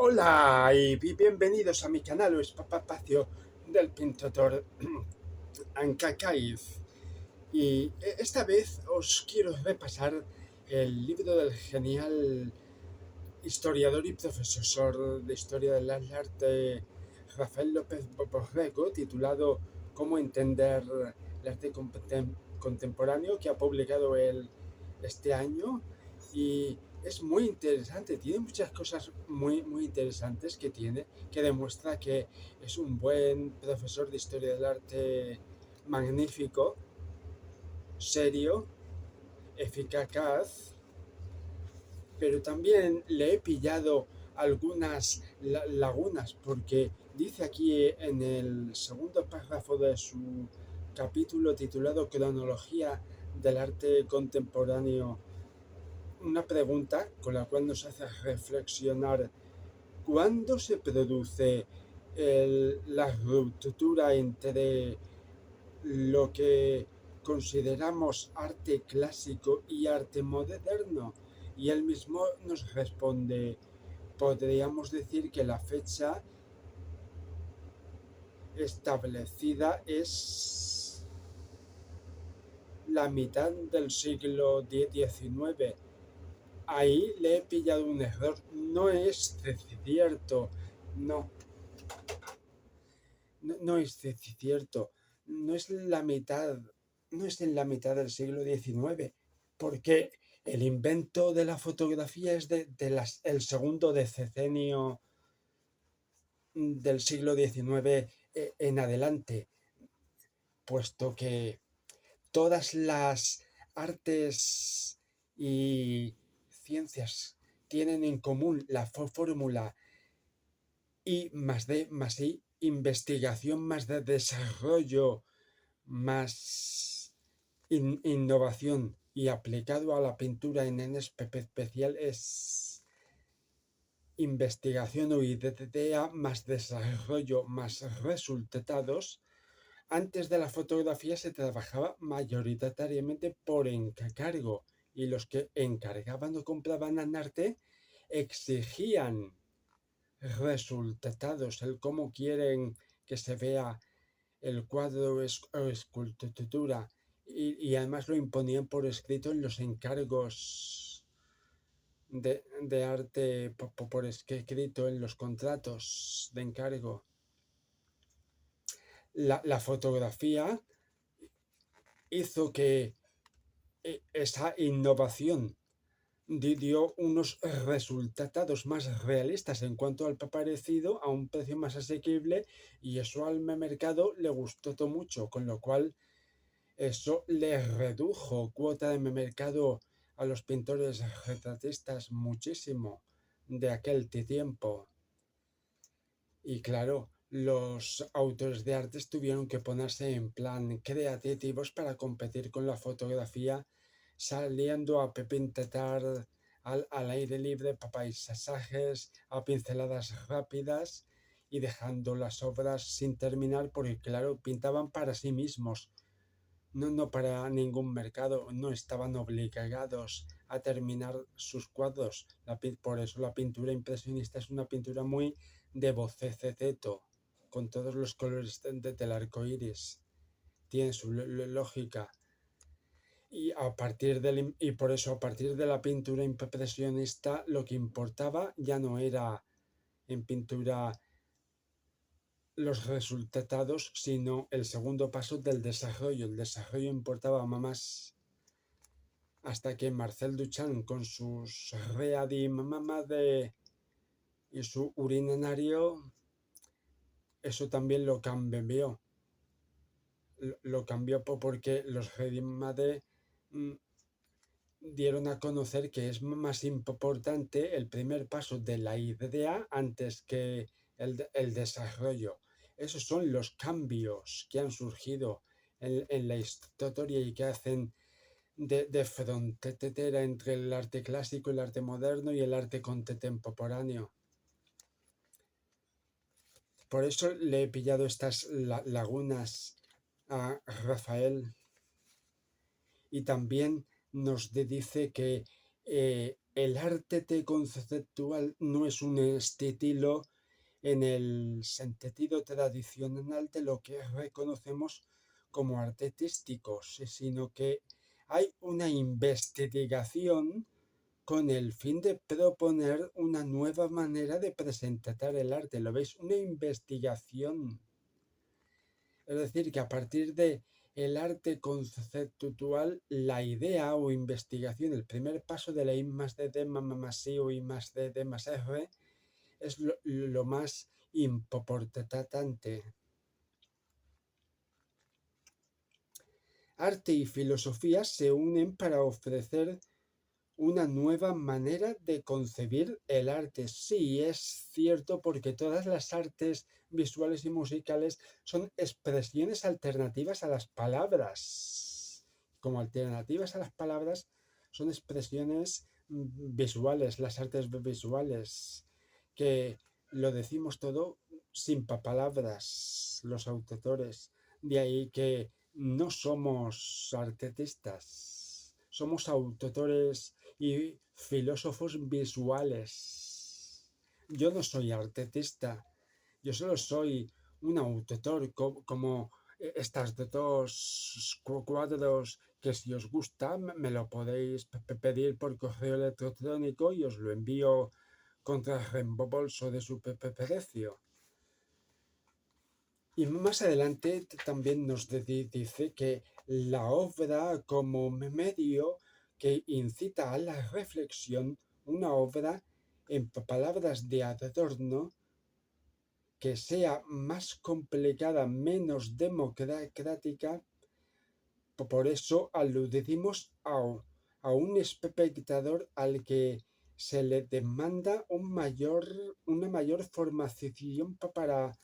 Hola y bienvenidos a mi canal o espacio del pintador Ancacaiz. Y esta vez os quiero repasar el libro del genial historiador y profesor de historia del arte Rafael López Borrego, titulado Cómo entender el arte contemporáneo, que ha publicado él este año. Y es muy interesante, tiene muchas cosas muy interesantes que demuestra que es un buen profesor de historia del arte, magnífico, serio, eficaz, pero también le he pillado algunas lagunas, porque dice aquí en el segundo párrafo de su capítulo titulado Cronología del arte contemporáneo, una pregunta con la cual nos hace reflexionar: ¿cuándo se produce la ruptura entre lo que consideramos arte clásico y arte moderno? Y él mismo nos responde: podríamos decir que la fecha establecida es la mitad del siglo XIX. Ahí le he pillado un error. No es cierto. No, no es cierto. No es la mitad. No es en la mitad del siglo XIX, porque el invento de la fotografía es el segundo decenio del siglo XIX en adelante, puesto que todas las artes y ciencias tienen en común la fórmula I más D más I, investigación más de desarrollo más innovación, y aplicado a la pintura en especial es investigación o idea más desarrollo más resultados. Antes de la fotografía se trabajaba mayoritariamente por encargo, y los que encargaban o compraban en arte exigían resultados, el cómo quieren que se vea el cuadro o escultura, y además lo imponían por escrito en los encargos de arte, por escrito en los contratos de encargo. La fotografía hizo que esa innovación dio unos resultados más realistas en cuanto al parecido, a un precio más asequible, y eso al mercado le gustó mucho, con lo cual eso le redujo cuota de mercado a los pintores retratistas muchísimo de aquel tiempo. Y claro, los autores de artes tuvieron que ponerse en plan creativos para competir con la fotografía, saliendo a pintar al aire libre, paisajes a pinceladas rápidas, y dejando las obras sin terminar, porque claro, pintaban para sí mismos, no para ningún mercado, no estaban obligados a terminar sus cuadros. Por eso la pintura impresionista es una pintura muy de boceto, con todos los colores del arco iris. Tiene su lógica. Y por eso, a partir de la pintura impresionista, lo que importaba ya no era en pintura los resultados, sino el segundo paso del desarrollo. El desarrollo importaba más, hasta que Marcel Duchamp, con sus Readi Mamade y su urinario, eso también lo cambió. Lo cambió porque los Readi Mamade dieron a conocer que es más importante el primer paso de la idea antes que el desarrollo. Esos son los cambios que han surgido en la historia y que hacen de frontera entre el arte clásico, el arte moderno y el arte contemporáneo. Por eso le he pillado estas lagunas a Rafael. Y también nos dice que el arte conceptual no es un estilo en el sentido tradicional de lo que reconocemos como artísticos, sino que hay una investigación con el fin de proponer una nueva manera de presentar el arte. ¿Lo veis? Una investigación. Es decir, que a partir de el arte conceptual, la idea o investigación, el primer paso de la I más D más I o I más D más R, es lo más importante. Arte y filosofía se unen para ofrecer una nueva manera de concebir el arte. Sí, es cierto, porque todas las artes visuales y musicales son expresiones alternativas a las palabras. Como alternativas a las palabras son expresiones visuales, las artes visuales, que lo decimos todo sin palabras, los autores. De ahí que no somos artistas, somos autores y filósofos visuales. Yo no soy artista, yo solo soy un autor, como estas dos cuadros que, si os gusta, me lo podéis pedir por correo electrónico y os lo envío contra reembolso de su precio. Y más adelante también nos dice que la obra como medio que incita a la reflexión, una obra, en palabras de Adorno, que sea más complicada, menos democrática. Por eso aludimos a un espectador al que se le demanda una mayor formación para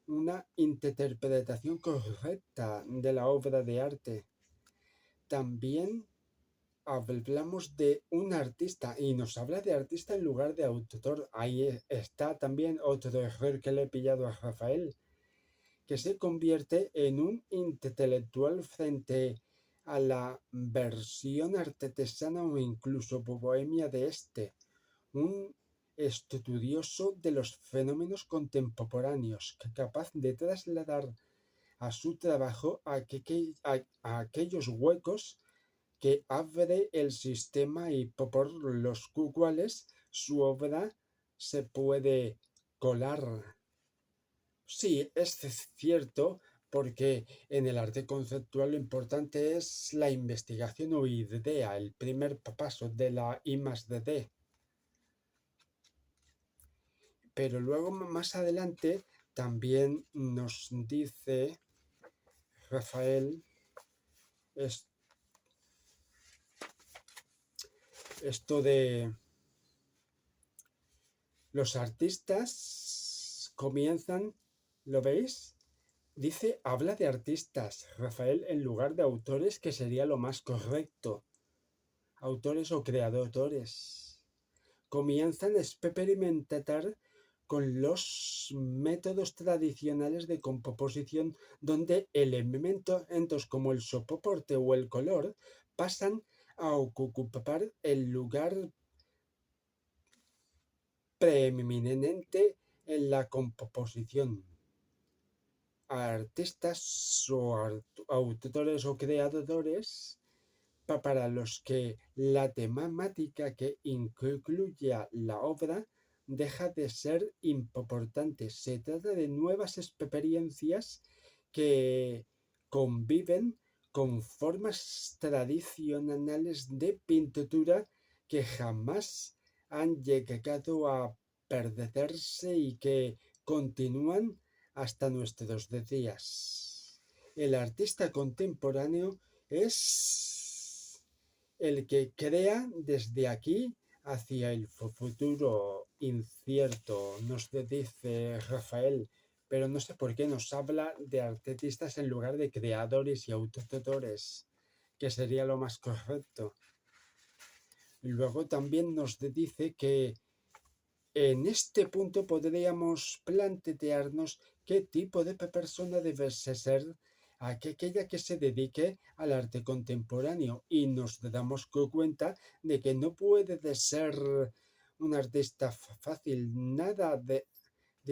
una interpretación correcta de la obra de arte. También hablamos de un artista y nos habla de artista en lugar de autor. Ahí está también otro error que le he pillado a Rafael, que se convierte en un intelectual frente a la versión artesana o incluso bohemia de un estudioso de los fenómenos contemporáneos, capaz de trasladar a su trabajo a aquellos huecos que abre el sistema y por los cuales su obra se puede colar. Sí, es cierto, porque en el arte conceptual lo importante es la investigación o idea, el primer paso de la I más D. Pero luego más adelante también nos dice Rafael esto de los artistas comienzan, ¿lo veis? Dice, habla de artistas, Rafael, en lugar de autores, que sería lo más correcto. Autores o creadores. Comienzan a experimentar con los métodos tradicionales de composición, donde elementos como el soporte o el color pasan a ocupar el lugar preeminente en la composición. Artistas o autores o creadores para los que la temática que incluye la obra deja de ser importante. Se trata de nuevas experiencias que conviven con formas tradicionales de pintura que jamás han llegado a perderse y que continúan hasta nuestros días. El artista contemporáneo es el que crea desde aquí hacia el futuro incierto, nos dice Rafael, pero no sé por qué nos habla de artistas en lugar de creadores y autores, que sería lo más correcto. Luego también nos dice que en este punto podríamos plantearnos qué tipo de persona debe ser aquella que se dedique al arte contemporáneo, y nos damos cuenta de que no puede de ser un artista fácil, nada de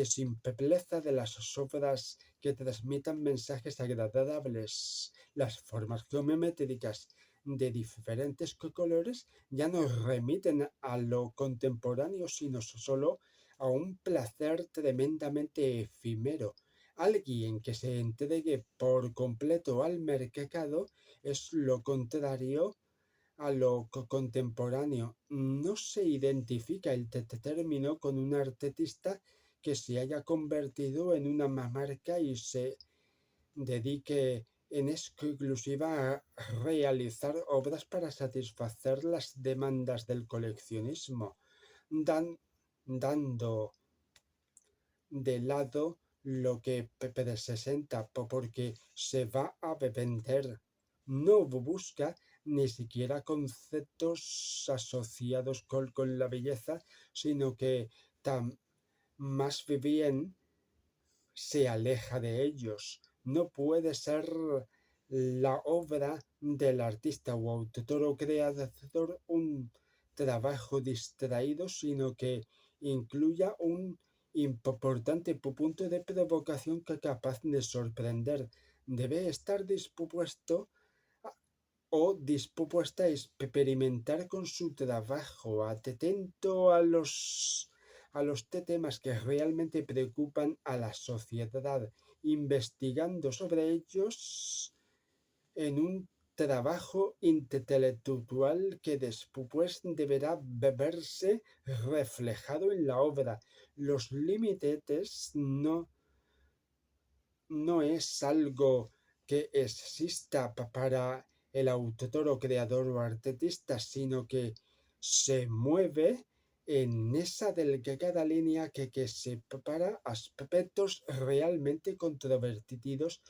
simpleza de las obras que transmitan mensajes agradables. Las formas geométricas de diferentes colores ya no remiten a lo contemporáneo, sino solo a un placer tremendamente efímero. Alguien que se entregue por completo al mercado es lo contrario a lo contemporáneo. No se identifica el término con un artista que se haya convertido en una marca y se dedique en exclusiva a realizar obras para satisfacer las demandas del coleccionismo, dando de lado lo que presenta porque se va a vender. No busca ni siquiera conceptos asociados con la belleza, sino que más bien se aleja de ellos. No puede ser la obra del artista o autor o creador un trabajo distraído, sino que incluya un importante punto de provocación que es capaz de sorprender. Debe estar dispuesto o dispuesta a experimentar con su trabajo, atento a los temas que realmente preocupan a la sociedad, investigando sobre ellos en un trabajo intelectual que después deberá verse reflejado en la obra. Los límites no es algo que exista para el autor o creador o artista, sino que se mueve en esa delgada línea que separa aspectos realmente controvertidos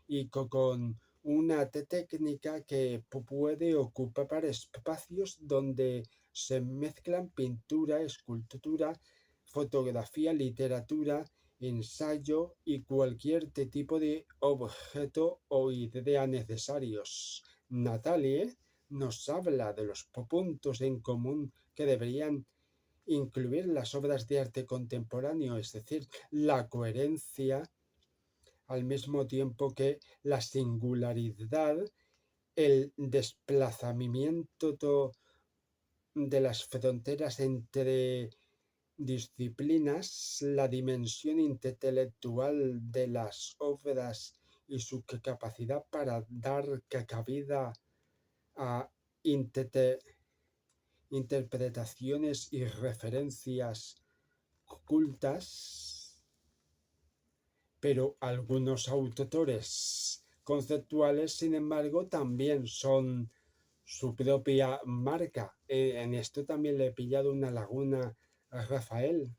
y con una técnica que puede ocupar espacios donde se mezclan pintura, escultura, fotografía, literatura, ensayo y cualquier tipo de objeto o idea necesarios. Natalie nos habla de los puntos en común que deberían incluir las obras de arte contemporáneo, es decir, la coherencia, al mismo tiempo que la singularidad, el desplazamiento de las fronteras entre disciplinas, la dimensión intelectual de las obras y su capacidad para dar cabida a interpretaciones y referencias ocultas, pero algunos autores conceptuales, sin embargo, también son su propia marca. En esto también le he pillado una laguna a Rafael,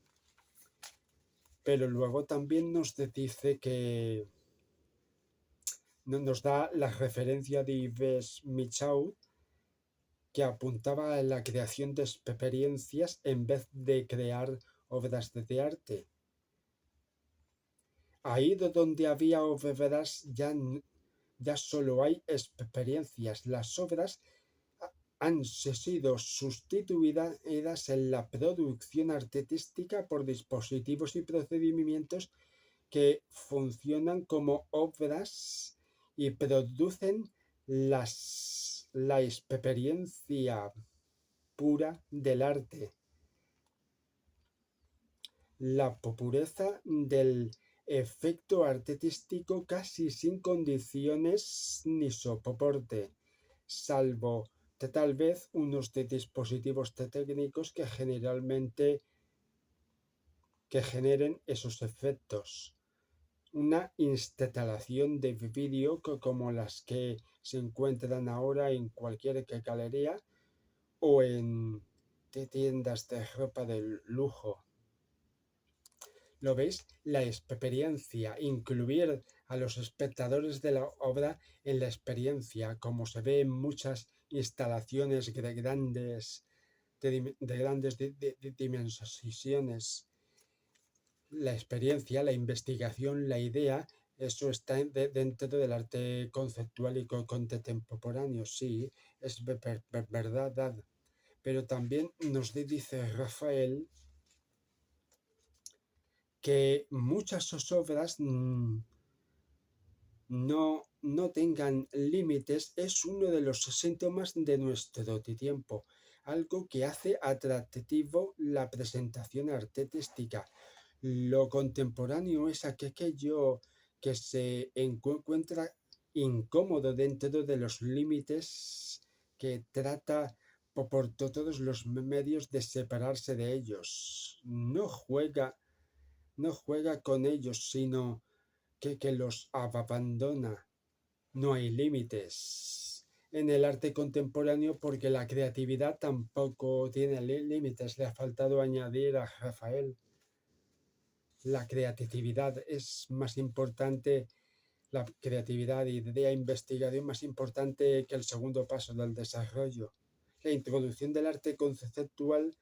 pero luego también nos dice que nos da la referencia de Yves Michaud, que apuntaba a la creación de experiencias en vez de crear obras de arte. Ahí donde había obras ya solo hay experiencias. Las obras han sido sustituidas en la producción artística por dispositivos y procedimientos que funcionan como obras y producen la experiencia pura del arte, la pureza del efecto artístico casi sin condiciones ni soporte, salvo tal vez unos dispositivos técnicos que generen esos efectos. Una instalación de vídeo como las que se encuentran ahora en cualquier galería o en tiendas de ropa de lujo. ¿Lo veis? La experiencia, incluir a los espectadores de la obra en la experiencia, como se ve en muchas instalaciones de grandes dimensiones. La experiencia, la investigación, la idea Eso está dentro del arte conceptual y contemporáneo, sí, es verdad. Pero también nos dice Rafael que muchas obras no tengan límites es uno de los síntomas de nuestro tiempo, algo que hace atractivo la presentación artística. Lo contemporáneo es aquello que se encuentra incómodo dentro de los límites, que trata por todos los medios de separarse de ellos. No juega con ellos, sino que los abandona. No hay límites en el arte contemporáneo porque la creatividad tampoco tiene límites. Le ha faltado añadir a Rafael. La creatividad es más importante, la creatividad y idea investigación más importante que el segundo paso del desarrollo. La introducción del arte conceptual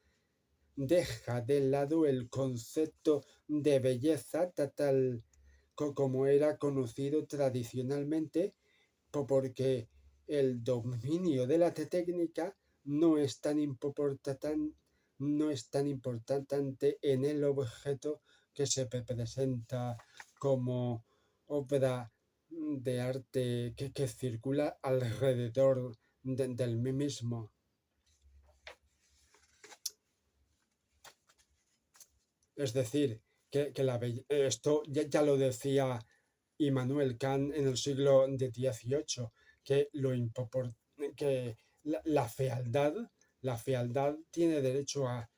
deja de lado el concepto de belleza tal como era conocido tradicionalmente, porque el dominio de la técnica no es tan importante en el objeto que se presenta como obra de arte que circula alrededor del mismo. Es decir, que esto ya lo decía Immanuel Kant en el siglo XVIII, que, que la fealdad tiene derecho a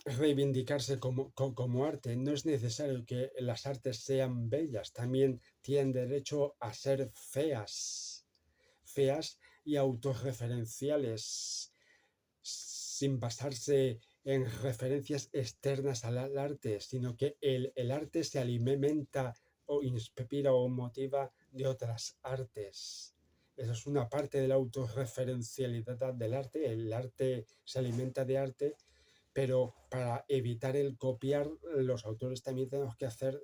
reivindicarse como arte. No es necesario que las artes sean bellas, también tienen derecho a ser feas y autorreferenciales, sin basarse en referencias externas al arte, sino que el arte se alimenta o inspira o motiva de otras artes. Esa es una parte de la autorreferencialidad del arte. El arte se alimenta de arte, pero para evitar el copiar, los autores también tenemos que hacer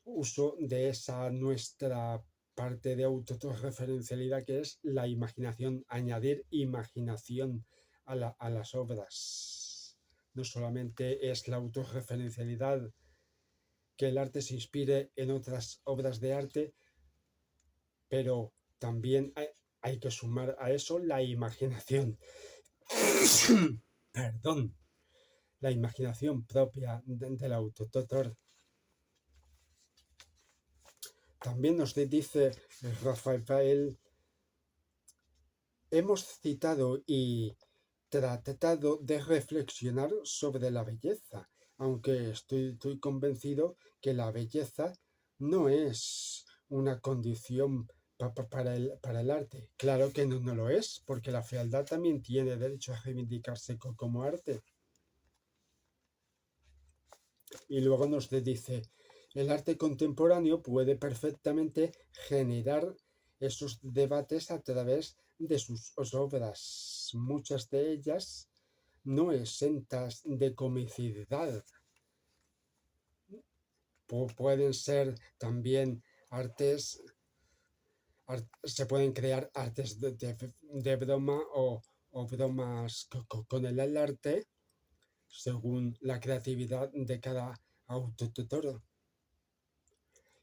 uso de esa nuestra parte de autorreferencialidad, que es la imaginación, añadir imaginación a las obras. No solamente es la autorreferencialidad, que el arte se inspire en otras obras de arte, pero también hay que sumar a eso la imaginación. Perdón. La imaginación propia del autor. También nos dice Rafael, hemos citado y tratado de reflexionar sobre la belleza, aunque estoy convencido que la belleza no es una condición para el arte. Claro que no lo es, porque la fealdad también tiene derecho a reivindicarse como arte. Y luego nos dice, el arte contemporáneo puede perfectamente generar esos debates a través de sus obras, muchas de ellas no exentas de comicidad. Pueden ser también se pueden crear artes de broma o bromas con el arte, según la creatividad de cada autor.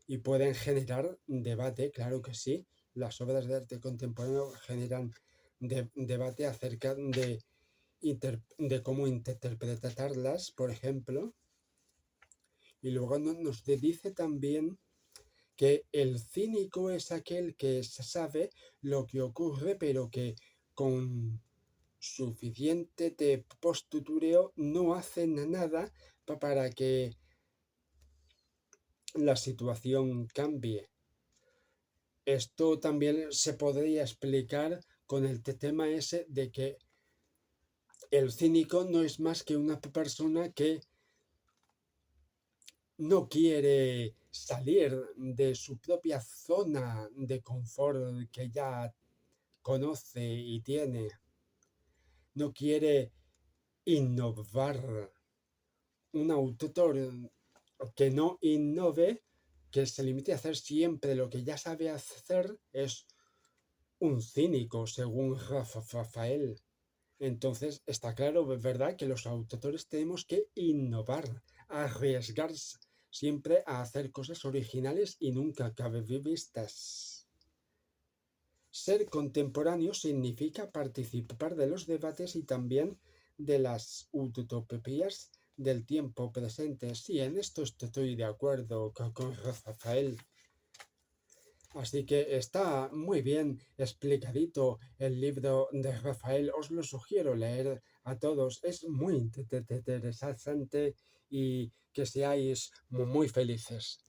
Y pueden generar debate, claro que sí. Las obras de arte contemporáneo generan debate acerca de cómo interpretarlas, por ejemplo. Y luego nos dice también que el cínico es aquel que sabe lo que ocurre, pero que con suficiente de postureo no hacen nada para que la situación cambie. Esto también se podría explicar con el tema ese de que el cínico no es más que una persona que no quiere salir de su propia zona de confort que ya conoce y tiene. No quiere innovar. Un autor que no innove que se limite a hacer siempre lo que ya sabe hacer es un cínico, según Rafael. Entonces, está claro, ¿verdad?, que los autores tenemos que innovar, arriesgarse siempre a hacer cosas originales y nunca cabe vistas. Ser contemporáneo significa participar de los debates y también de las utopías del tiempo presente. Sí, en esto estoy de acuerdo con Rafael. Así que está muy bien explicadito el libro de Rafael. Os lo sugiero leer a todos. Es muy interesante y que seáis muy felices.